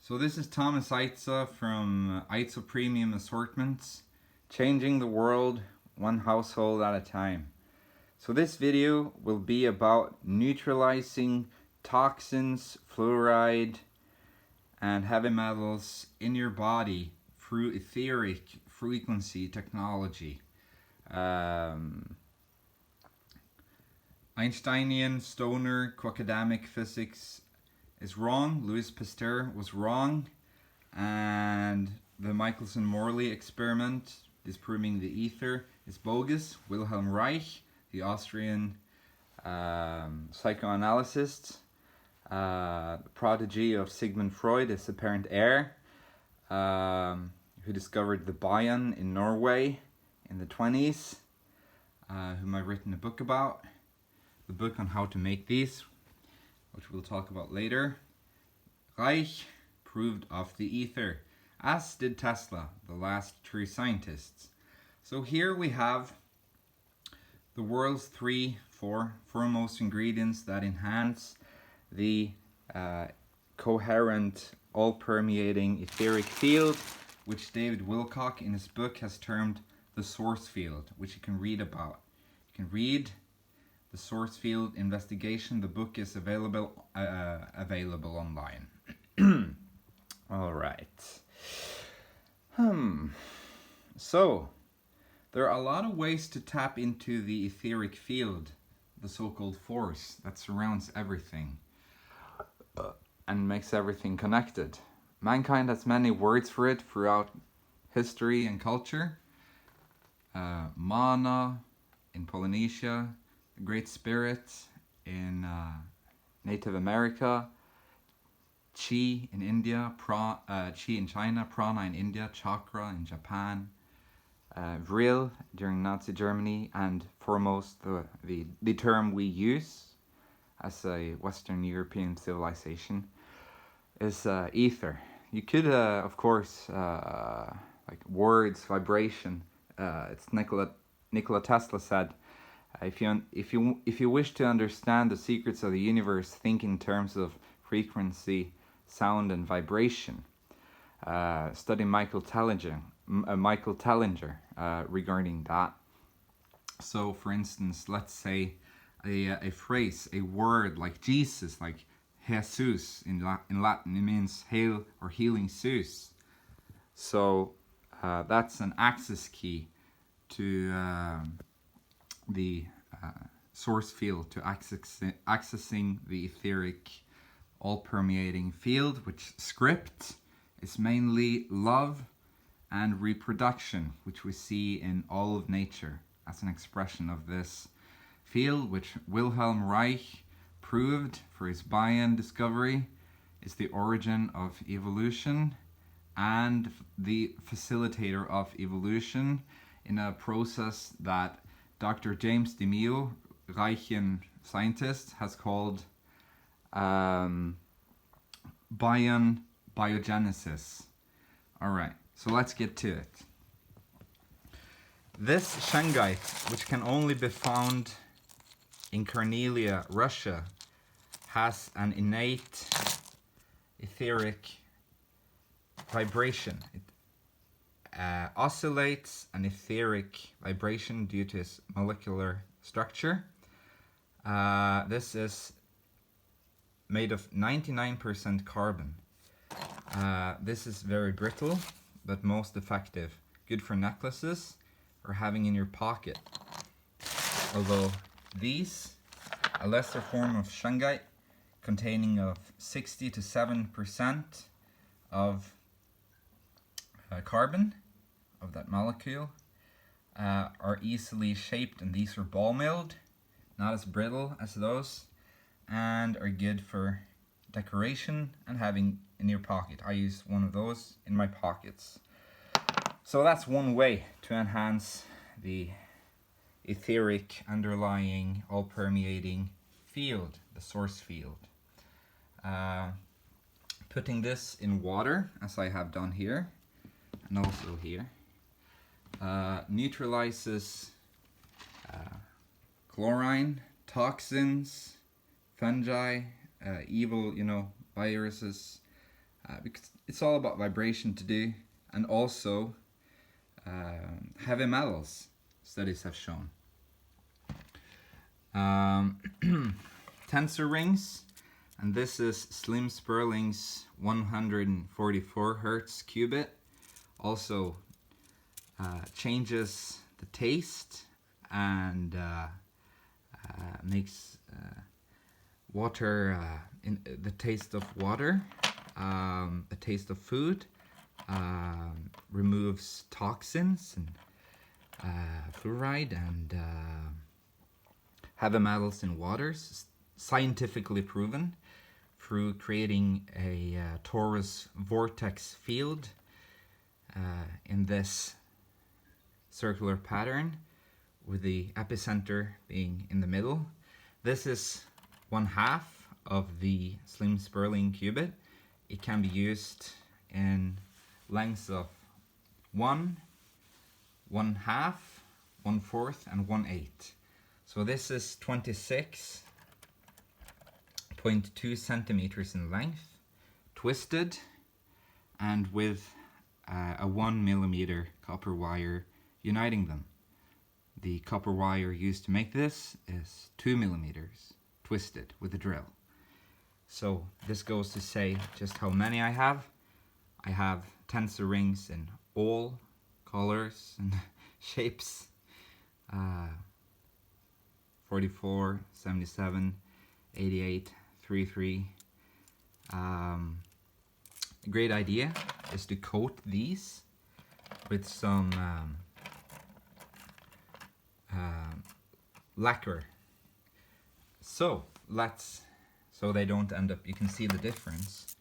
So this is Thomas Eitze from Eitze Premium Assortments, changing the world one household at a time. So this video will be about neutralizing toxins, fluoride and heavy metals in your body through etheric frequency technology. Einsteinian, stoner, quacademic physics is wrong. Louis Pasteur was wrong, and the Michelson-Morley experiment disproving the ether is bogus. Wilhelm Reich, the Austrian psychoanalyst, the prodigy of Sigmund Freud, his apparent heir, who discovered the bion in Norway in the 20s, whom I've written a book about, the book on how to make these, which we'll talk about later. Reich proved of the ether, as did Tesla, the last true scientists. So here we have the world's four foremost ingredients that enhance the coherent, all-permeating etheric field, which David Wilcock in his book has termed the source field, which you can read about. You can read the source field investigation. The book is available online. All right. So there are a lot of ways to tap into the etheric field, the so-called force that surrounds everything and makes everything connected. Mankind has many words for it throughout history and culture. Mana in Polynesia, the Great Spirit in Native America, Chi in India, Chi in China, Prana in India, Chakra in Japan, Vril during Nazi Germany, and foremost the term we use as a Western European civilization is ether. You could, of course, like words, vibration. It's Nikola Tesla said, if you wish to understand the secrets of the universe, think in terms of frequency, sound, and vibration. Study Michael Tellinger regarding that. So, for instance, let's say a phrase, a word like Jesus, like Jesus in Latin, it means hail or healing Zeus. So that's an access key to the source field, to accessing the etheric all-permeating field, which script is mainly love and reproduction, which we see in all of nature as an expression of this field, which Wilhelm Reich proved for his bion discovery is the origin of evolution and the facilitator of evolution in a process that Dr. James DeMille, Reichian scientist, has called bion biogenesis. Alright, so let's get to it. This shungite, which can only be found in Carnelia, Russia, has an innate etheric vibration. It oscillates an etheric vibration due to its molecular structure. This is made of 99% carbon. This is very brittle, but most effective. Good for necklaces or having in your pocket. Although these, a lesser form of shungite, containing of 60 to 7% of carbon, of that molecule, are easily shaped, and these are ball milled, not as brittle as those, and are good for decoration and having in your pocket. I use one of those in my pockets. So that's one way to enhance the etheric underlying all-permeating field, the source field. Putting this in water, as I have done here, and also here, neutralizes chlorine, toxins, fungi, evil, viruses, because it's all about vibration to do, and also heavy metals, studies have shown. Tensor rings, and this is Slim Spurling's 144 hertz qubit. Also changes the taste and makes water, in the taste of water, a taste of food, removes toxins and fluoride and heavy metals in waters, scientifically proven through creating a torus vortex field in this circular pattern, with the epicenter being in the middle. This is 1/2 of the Slim Spurling qubit. It can be used in lengths of 1, 1/2, 1/4, and 1/8. So this is 26.2 centimeters in length, twisted, and with a 1 millimeter copper wire uniting them. The copper wire used to make this is 2 millimeters, twisted with a drill. So this goes to say just how many I have. I have tensor rings in all colors and shapes. 44, 77, 88, 33. A great idea is to coat these with some lacquer. So they don't end up, you can see the difference.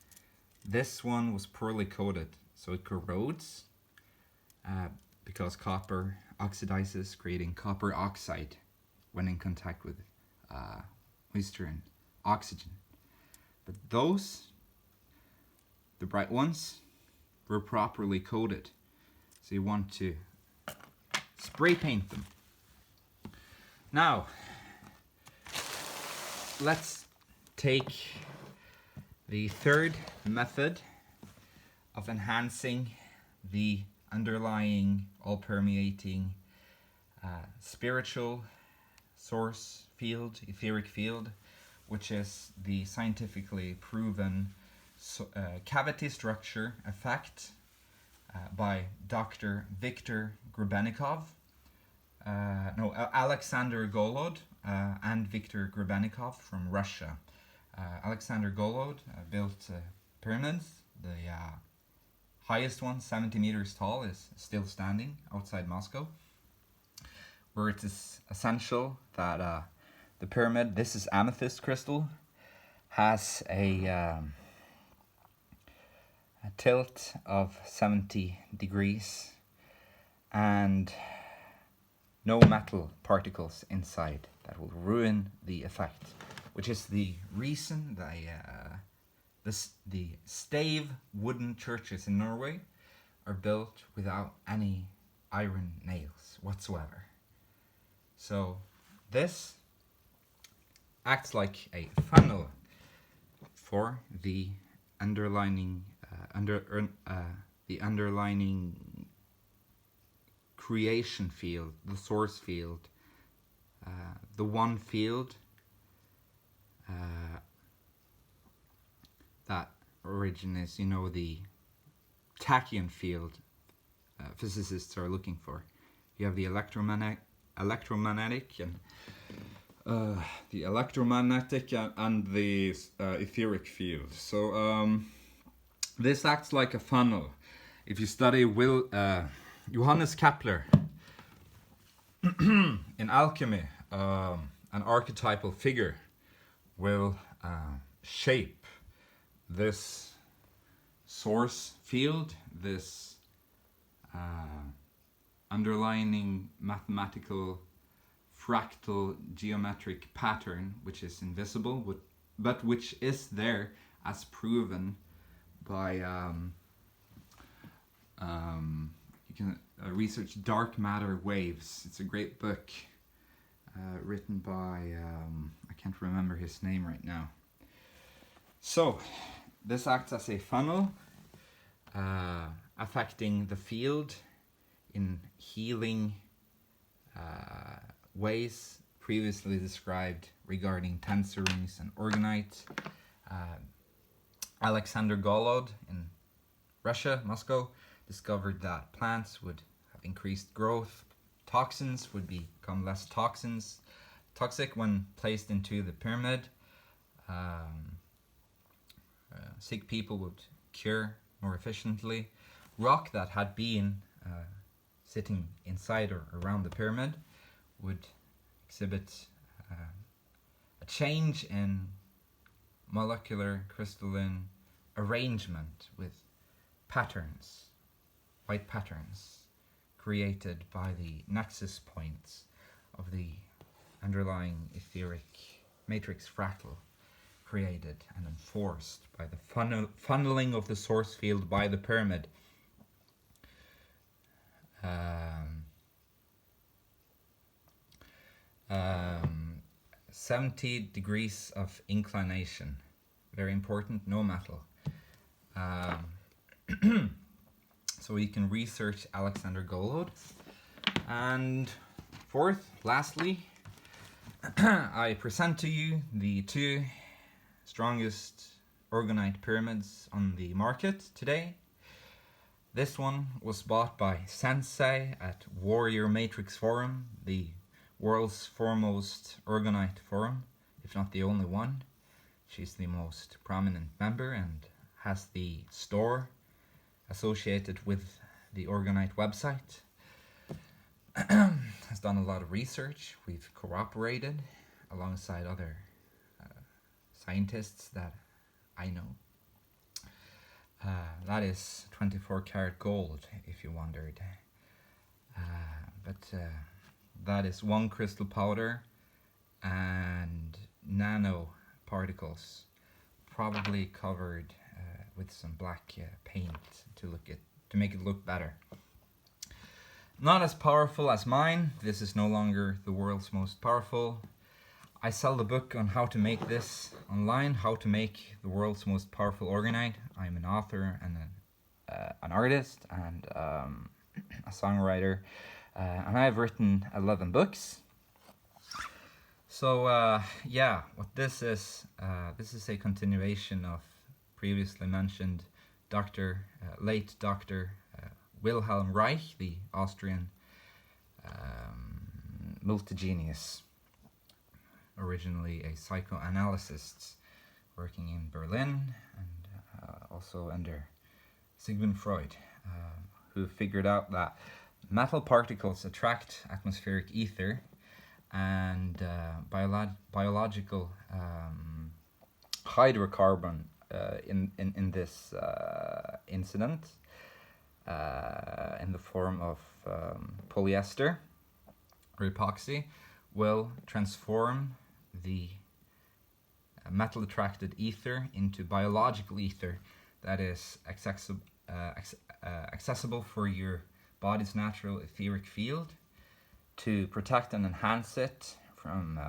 This one was poorly coated, so it corrodes because copper oxidizes, creating copper oxide when in contact with moisture and oxygen. But those, the bright ones, were properly coated. So you want to spray paint them. Now, let's take the third method of enhancing the underlying all-permeating spiritual source field, etheric field, which is the scientifically proven cavity structure effect by Dr. Alexander Golod and Viktor Grebennikov from Russia. Alexander Golod built pyramids. The highest one, 70 meters tall, is still standing outside Moscow, where it is essential that the pyramid, this is amethyst crystal, has a tilt of 70 degrees and no metal particles inside that will ruin the effect, which is the reason the stave wooden churches in Norway are built without any iron nails whatsoever. So this acts like a funnel for the underlining creation field, the source field, the one field that originates, the tachyon field physicists are looking for. You have the electromagnetic and the electromagnetic and the etheric field. So this acts like a funnel. If you study Johannes Kepler in alchemy, an archetypal figure will shape this source field, this underlining mathematical fractal geometric pattern, which is invisible but which is there as proven by you can research dark matter waves. It's a great book written by I can't remember his name right now. So This acts as a funnel, affecting the field in healing ways previously described regarding tensor rings and orgonite. Alexander Golod in Russia, Moscow, discovered that plants would have increased growth, toxins would become less toxic when placed into the pyramid. Sick people would cure more efficiently. Rock that had been sitting inside or around the pyramid would exhibit a change in molecular crystalline arrangement with patterns, white patterns created by the nexus points of the underlying etheric matrix fractal, created and enforced by the funneling of the source field by the pyramid. 70 degrees of inclination, very important, no metal. So you can research Alexander Golod. And fourth, lastly, I present to you the two strongest orgonite pyramids on the market today. This one was bought by Sensei at Warrior Matrix Forum, the world's foremost orgonite forum, if not the only one. She's the most prominent member and has the store associated with the orgonite website. Has done a lot of research. We've cooperated alongside other scientists that I know. That is 24 karat gold, if you wondered. But that is one crystal powder and nano particles, probably covered with some black paint to make it look better. Not as powerful as mine. This is no longer the world's most powerful. I sell the book on how to make this online, how to make the world's most powerful orgonite. I'm an author and an artist and a songwriter, and I've written 11 books. So yeah, what this is a continuation of previously mentioned late Dr. Wilhelm Reich, the Austrian multigenius, originally a psychoanalyst working in Berlin and also under Sigmund Freud, who figured out that metal particles attract atmospheric ether, and biological hydrocarbon in this incident in the form of polyester or epoxy will transform the metal attracted ether into biological ether that is accessible for your body's natural etheric field, to protect and enhance it from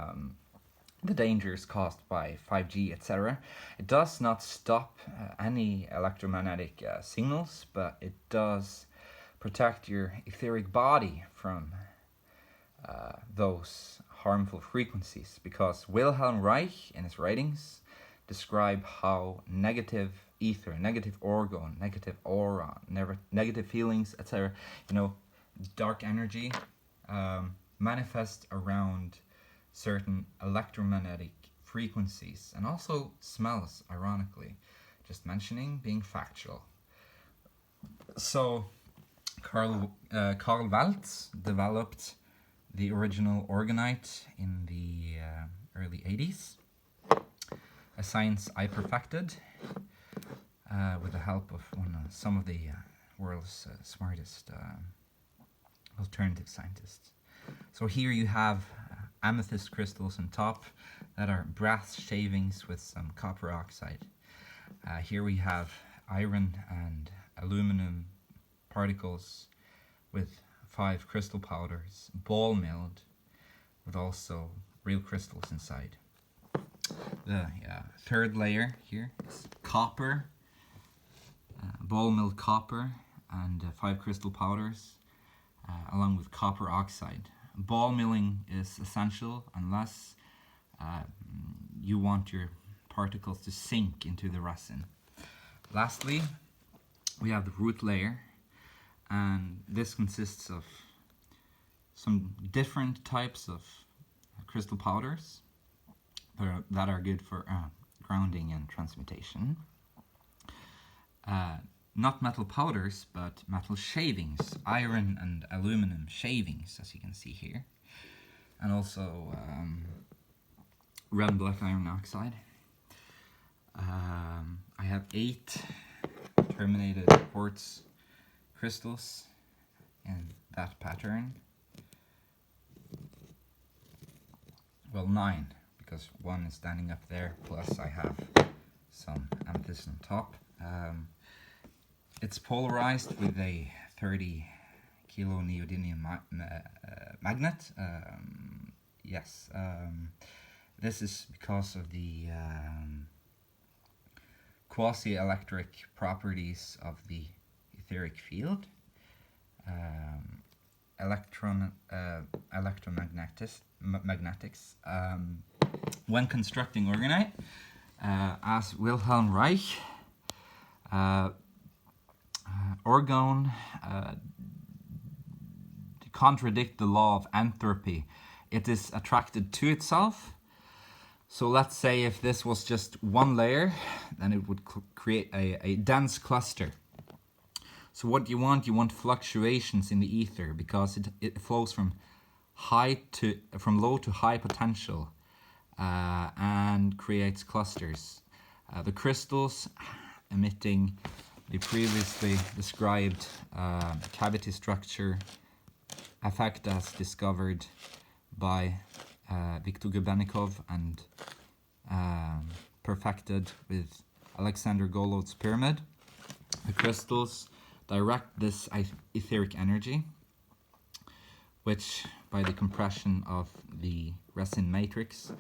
the dangers caused by 5G, etc. It does not stop any electromagnetic signals, but it does protect your etheric body from those harmful frequencies, because Wilhelm Reich in his writings describe how negative ether, negative orgone, negative aura, negative feelings, etc., dark energy manifest around certain electromagnetic frequencies, and also smells, ironically, just mentioning, being factual. So Karl Waltz developed the original orgonite in the early 80s, a science I perfected with the help of some of the world's smartest alternative scientists. So here you have amethyst crystals on top that are brass shavings with some copper oxide. Here we have iron and aluminum particles with 5 crystal powders, ball milled, with also real crystals inside. The third layer here is copper, ball milled copper, and 5 crystal powders, along with copper oxide. Ball milling is essential unless you want your particles to sink into the resin. Lastly, we have the root layer, and this consists of some different types of crystal powders that are good for grounding and transmutation. Not metal powders, but metal shavings, iron and aluminum shavings, as you can see here, and also red and black iron oxide. I have 8 terminated quartz crystals in that pattern. Well, 9, because 1 is standing up there, plus I have some amethyst on top. It's polarized with a 30 kilo neodymium magnet. Yes, this is because of the quasi-electric properties of the etheric field. Electromagnetics. When constructing orgonite, as Wilhelm Reich, Orgone contradict the law of entropy. It is attracted to itself. So let's say if this was just one layer, then it would create a dense cluster. So what you want fluctuations in the ether, because it flows from low to high potential and creates clusters. The crystals emitting the previously described cavity structure effect as discovered by Viktor Grebennikov and perfected with Alexander Golod's pyramid. The crystals direct this etheric energy, which by the compression of the resin matrix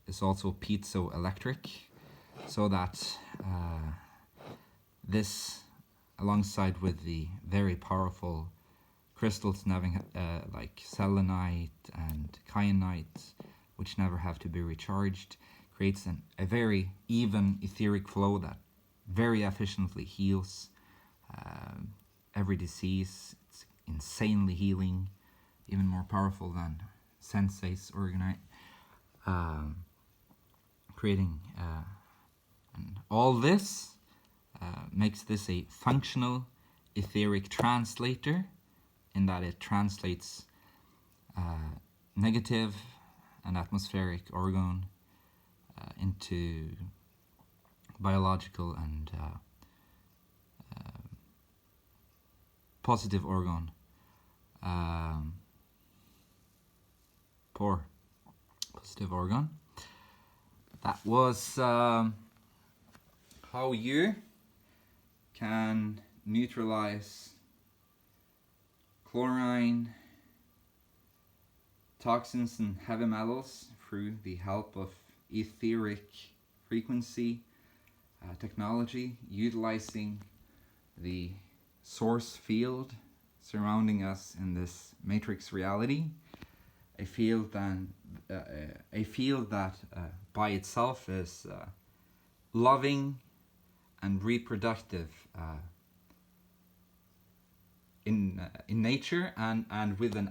is also piezoelectric, so that this, alongside with the very powerful crystals like selenite and kyanite, which never have to be recharged, creates a very even etheric flow that very efficiently heals every disease. It's insanely healing, even more powerful than Sensei's orgonite, creating and all this makes this a functional etheric translator, in that it translates negative and atmospheric orgone into biological and positive orgone. Poor positive orgone. That was how you can neutralize chlorine, toxins and heavy metals through the help of etheric frequency technology, utilizing the source field surrounding us in this matrix reality, a field that by itself is loving and reproductive in nature, and with an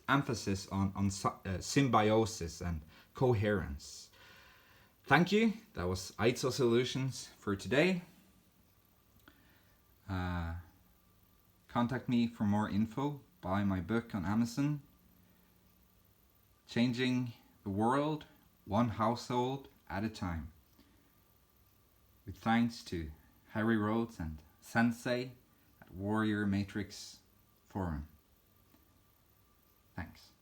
emphasis on symbiosis and coherence. Thank you. That was ITSO Solutions for today. Contact me for more info. Buy my book on Amazon. Changing the world, one household at a time. With thanks to Harry Rhodes and Sensei at Warrior Matrix Forum. Thanks.